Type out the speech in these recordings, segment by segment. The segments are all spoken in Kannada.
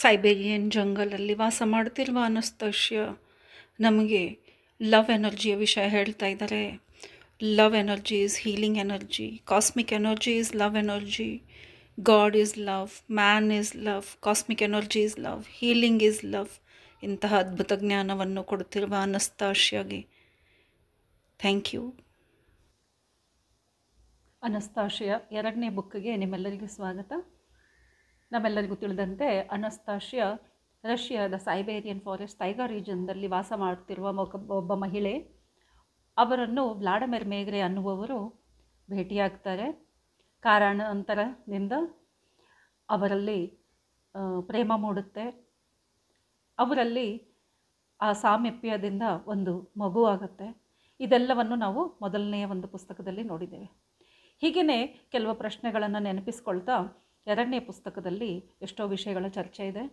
ಸೈಬೇರಿಯನ್ ಜಂಗಲಲ್ಲಿ ವಾಸ ಮಾಡ್ತಿರುವ ಅನಸ್ತಶ್ಯ ನಮಗೆ ಲವ್ ಎನರ್ಜಿಯ ವಿಷಯ ಹೇಳ್ತಾ ಇದ್ದಾರೆ. Love energy is healing energy, cosmic energy is love energy, god is love, man is love, cosmic energy is love, healing is love. ಇಂತಹ ಅದ್ಭುತ ಜ್ಞಾನವನ್ನು ಕೊಡುತ್ತಿರುವ ಅನಸ್ತಾಶ್ಯಾಗೆ ಥ್ಯಾಂಕ್ ಯು. ಅನಸ್ತಾಶ್ಯ 2ನೇ ಬುಕ್ಗೆ ನಿಮ್ಮೆಲ್ಲರಿಗೂ ಸ್ವಾಗತ. ನಮ್ಮೆಲ್ಲರಿಗೂ ತಿಳಿದಂತೆ ಅನಸ್ತಾಶ್ಯ ರಷ್ಯಾದ ಸೈಬೇರಿಯನ್ ಫಾರೆಸ್ಟ್ ತೈಗಾ ರೀಜನ್ದಲ್ಲಿ ವಾಸ ಮಾಡ್ತಿರುವ ಒಬ್ಬ ಮಹಿಳೆ. ಅವರನ್ನು ವ್ಲಾಡಿಮಿರ್ ಮೇಗ್ರೆ ಅನ್ನುವವರು ಭೇಟಿಯಾಗ್ತಾರೆ. ಕಾರಣಾಂತರದಿಂದ ಅವರಲ್ಲಿ ಪ್ರೇಮ ಮೂಡುತ್ತೆ. ಅವರಲ್ಲಿ ಆ ಸಾಮೀಪ್ಯದಿಂದ ಒಂದು ಮಗು ಆಗುತ್ತೆ. ಇದೆಲ್ಲವನ್ನು ನಾವು ಮೊದಲನೆಯ ಒಂದು ಪುಸ್ತಕದಲ್ಲಿ ನೋಡಿದ್ದೇವೆ. ಹೀಗೆಯೇ ಕೆಲವು ಪ್ರಶ್ನೆಗಳನ್ನು ನೆನಪಿಸ್ಕೊಳ್ತಾ 2ನೇ ಪುಸ್ತಕದಲ್ಲಿ ಎಷ್ಟೋ ವಿಷಯಗಳ ಚರ್ಚೆ ಇದೆ.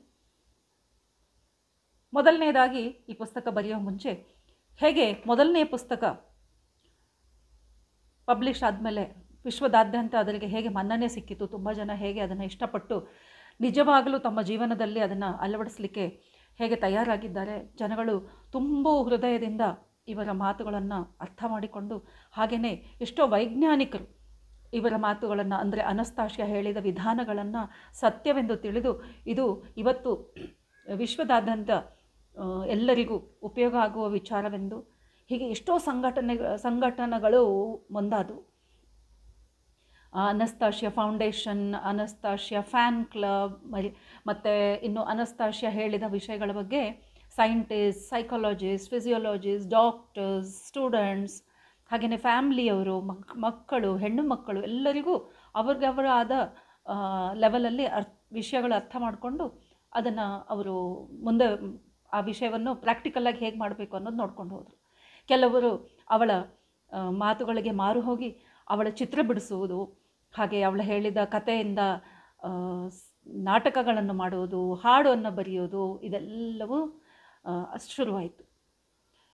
ಮೊದಲನೇದಾಗಿ ಈ ಪುಸ್ತಕ ಬರೆಯೋ ಮುಂಚೆ ಹೇಗೆ ಮೊದಲನೇ ಪುಸ್ತಕ ಪಬ್ಲಿಷ್ ಆದಮೇಲೆ ವಿಶ್ವದಾದ್ಯಂತ ಅದರಿಗೆ ಹೇಗೆ ಮನ್ನಣೆ ಸಿಕ್ಕಿತು, ತುಂಬ ಜನ ಹೇಗೆ ಅದನ್ನು ಇಷ್ಟಪಟ್ಟು ನಿಜವಾಗಲೂ ತಮ್ಮ ಜೀವನದಲ್ಲಿ ಅದನ್ನು ಅಳವಡಿಸಲಿಕ್ಕೆ ಹೇಗೆ ತಯಾರಾಗಿದ್ದಾರೆ, ಜನಗಳು ತುಂಬ ಹೃದಯದಿಂದ ಇವರ ಮಾತುಗಳನ್ನು ಅರ್ಥ ಮಾಡಿಕೊಂಡು, ಹಾಗೆಯೇ ಎಷ್ಟೋ ವೈಜ್ಞಾನಿಕರು ಇವರ ಮಾತುಗಳನ್ನು ಅಂದರೆ ಅನಸ್ತಾಶ್ಯ ಹೇಳಿದ ವಿಧಾನಗಳನ್ನು ಸತ್ಯವೆಂದು ತಿಳಿದು ಇದು ಇವತ್ತು ವಿಶ್ವದಾದ್ಯಂತ ಎಲ್ಲರಿಗೂ ಉಪಯೋಗ ಆಗುವ ವಿಚಾರವೆಂದು ಹೀಗೆ ಎಷ್ಟೋ ಸಂಘಟನೆಗಳು ಮುಂದಾದವು. ಅನಸ್ತಾಶ್ಯ ಫೌಂಡೇಶನ್, ಅನಸ್ತಾಶ್ಯ ಫ್ಯಾನ್ ಕ್ಲಬ್, ಮತ್ತು ಇನ್ನು ಅನಸ್ತಾಶ್ಯ ಹೇಳಿದ ವಿಷಯಗಳ ಬಗ್ಗೆ ಸೈಂಟಿಸ್ಟ್, ಸೈಕಾಲಜಿಸ್ಟ್, ಫಿಸಿಯೋಲಜಿಸ್ಟ್, ಡಾಕ್ಟರ್ಸ್, ಸ್ಟೂಡೆಂಟ್ಸ್, ಹಾಗೆಯೇ ಫ್ಯಾಮ್ಲಿಯವರು, ಮಕ್ಕಳು, ಹೆಣ್ಣು ಮಕ್ಕಳು ಎಲ್ಲರಿಗೂ ಅವ್ರಿಗವರಾದ ಲೆವೆಲಲ್ಲಿ ವಿಷಯಗಳು ಅರ್ಥ ಮಾಡಿಕೊಂಡು ಅದನ್ನು ಅವರು ಮುಂದೆ ಆ ವಿಷಯವನ್ನು ಪ್ರಾಕ್ಟಿಕಲಾಗಿ ಹೇಗೆ ಮಾಡಬೇಕು ಅನ್ನೋದು ನೋಡ್ಕೊಂಡು ಹೋದರು. ಕೆಲವರು ಅವಳ ಮಾತುಗಳಿಗೆ ಮಾರು ಹೋಗಿ ಅವಳ ಚಿತ್ರ ಬಿಡಿಸುವುದು, ಹಾಗೆ ಅವಳು ಹೇಳಿದ ಕಥೆಯಿಂದ ನಾಟಕಗಳನ್ನು ಮಾಡುವುದು, ಹಾಡನ್ನು ಬರೆಯೋದು, ಇದೆಲ್ಲವೂ ಶುರುವಾಯಿತು.